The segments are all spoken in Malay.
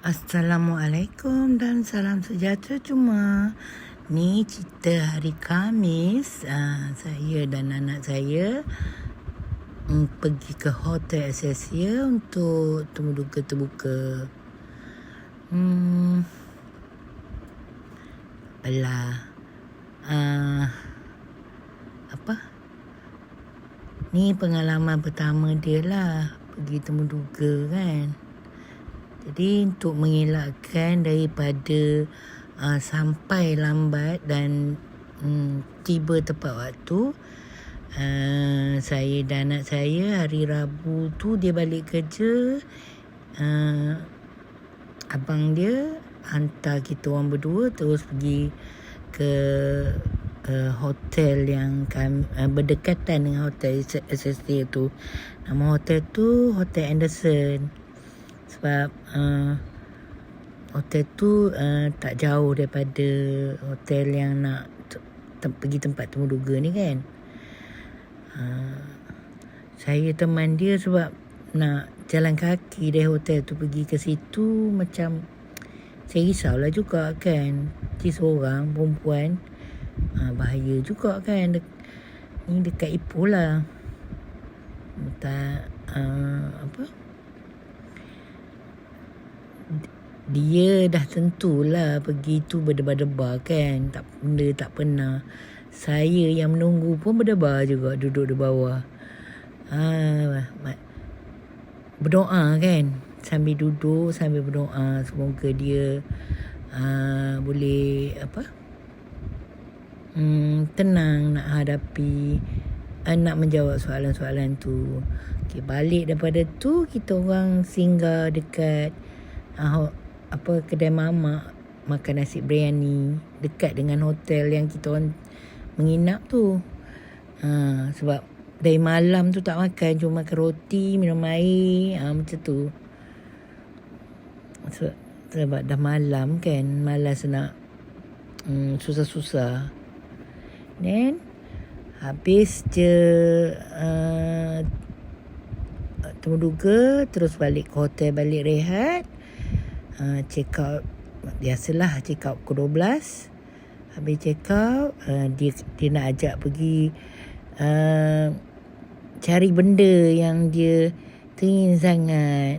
Assalamualaikum dan salam sejahtera cuma. Ni cerita hari Khamis. Saya dan anak saya pergi ke Hotel Excelsior untuk temu duka terbuka. Apalah. Ni pengalaman pertama dia lah pergi temu duka kan. Jadi untuk mengelakkan daripada sampai lambat dan tiba tepat waktu, saya dan anak saya hari Rabu tu dia balik kerja, abang dia hantar kita orang berdua terus pergi ke hotel yang berdekatan dengan hotel SST tu. Nama hotel tu Hotel Anderson. Sebab hotel tu tak jauh daripada hotel yang nak pergi tempat temu duga ni kan. Saya teman dia sebab nak jalan kaki dari hotel tu pergi ke situ, macam saya risaulah juga kan. Dia seorang perempuan, bahaya juga kan. Ni dekat Ipoh lah. Dia dah tentulah pergi tu berdebar-debar kan. Benda tak pernah. Saya yang menunggu pun berdebar juga, duduk di bawah. Berdoa kan. Sambil duduk, sambil berdoa. Semoga dia boleh tenang nak hadapi, nak menjawab soalan-soalan tu. Okay, balik daripada tu kita orang singgah dekat kedai mamak, makan nasi biryani dekat dengan hotel yang kita orang menginap tu. Sebab dari malam tu tak makan, cuma makan roti, minum air, macam tu. Sebab dah malam kan, malas nak susah-susah. Then habis je temu duga, terus balik ke hotel, balik rehat. Check out, biasalah check out pukul 12. Habis check out, dia nak ajak pergi cari benda yang dia teringin sangat.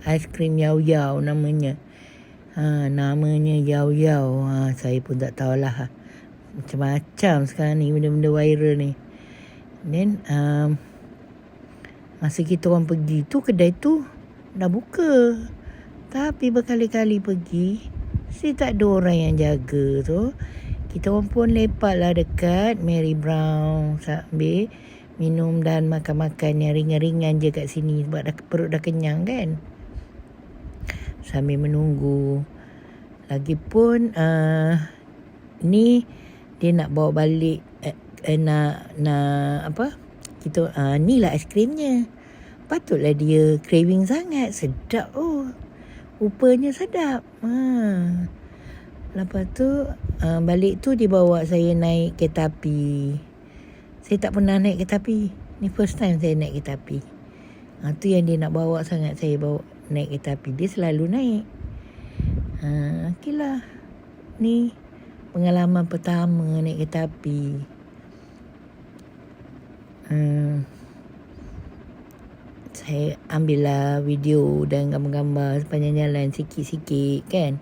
Aiskrim Yau-Yau namanya. Namanya Yau-Yau. Saya pun tak tahulah. Macam-macam sekarang ni benda-benda viral ni. Then masa kita orang pergi tu, kedai tu dah buka. Tapi berkali-kali pergi, tak ada orang yang jaga tu. Kita orang pun lepak lah dekat Mary Brown sambil minum dan makan-makan yang ringan-ringan je kat sini. Sebab perut dah kenyang kan. Sambil menunggu. Lagipun ni dia nak bawa balik ni lah aiskrimnya. Patutlah dia craving sangat. Sedap rupanya sedap. Lepas tu balik tu dia bawa saya naik kereta api. Saya tak pernah naik kereta api. Ni first time saya naik kereta api. Tu yang dia nak bawa sangat saya bawa naik kereta api. Dia selalu naik. Okay lah. Ni pengalaman pertama naik kereta api. Saya ambil lah video dan gambar-gambar sepanjang jalan sikit-sikit kan.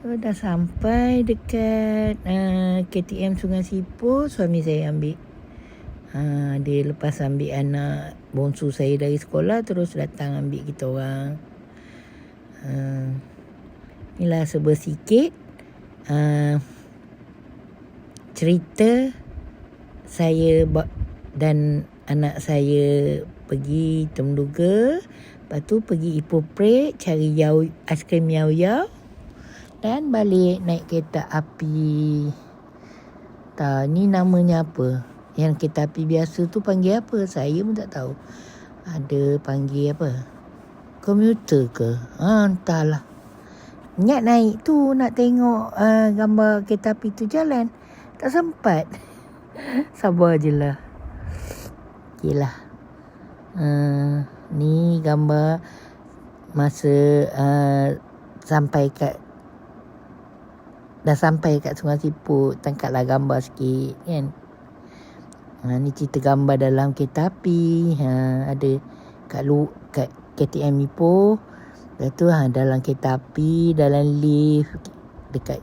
Dah sampai dekat KTM Sungai Sipur, suami saya ambil. Dia lepas ambil anak bongsu saya dari sekolah, terus datang ambil kita orang. Inilah sebersikit cerita saya dan anak saya pergi temu duga. Lepas tu pergi Ipoh Park cari aiskrim Yau-Yau. Dan balik naik kereta api. Ni namanya apa? Yang kereta api biasa tu panggil apa? Saya pun tak tahu. Ada panggil apa? Komuter ke? Entahlah. Niat naik tu nak tengok gambar kereta api tu jalan. Tak sempat. Sabar je lah. Okay lah. Ni gambar masa dah sampai kat Sungai Siput, tangkaplah gambar sikit kan. Ni cerita gambar dalam kereta api. Ada kat KTM Ipoh. Lepas tu dalam kereta api, dalam lift dekat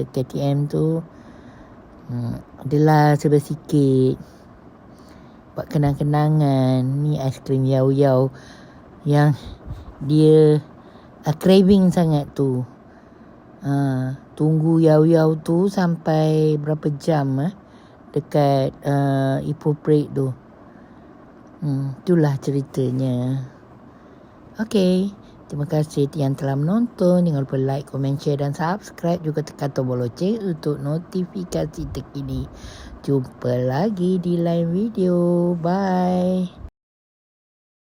KTM tu. Adalah serba sikit buat kenang-kenangan. Ni aiskrim Yau-Yau yang dia craving sangat tu. Tunggu Yau-Yau tu sampai berapa jam dekat Ipoh Parade tu. Itulah ceritanya. Okay, terima kasih yang telah menonton. Jangan lupa like, komen, share dan subscribe. Juga tekan tombol loceng untuk notifikasi terkini. Jumpa lagi di lain video. Bye.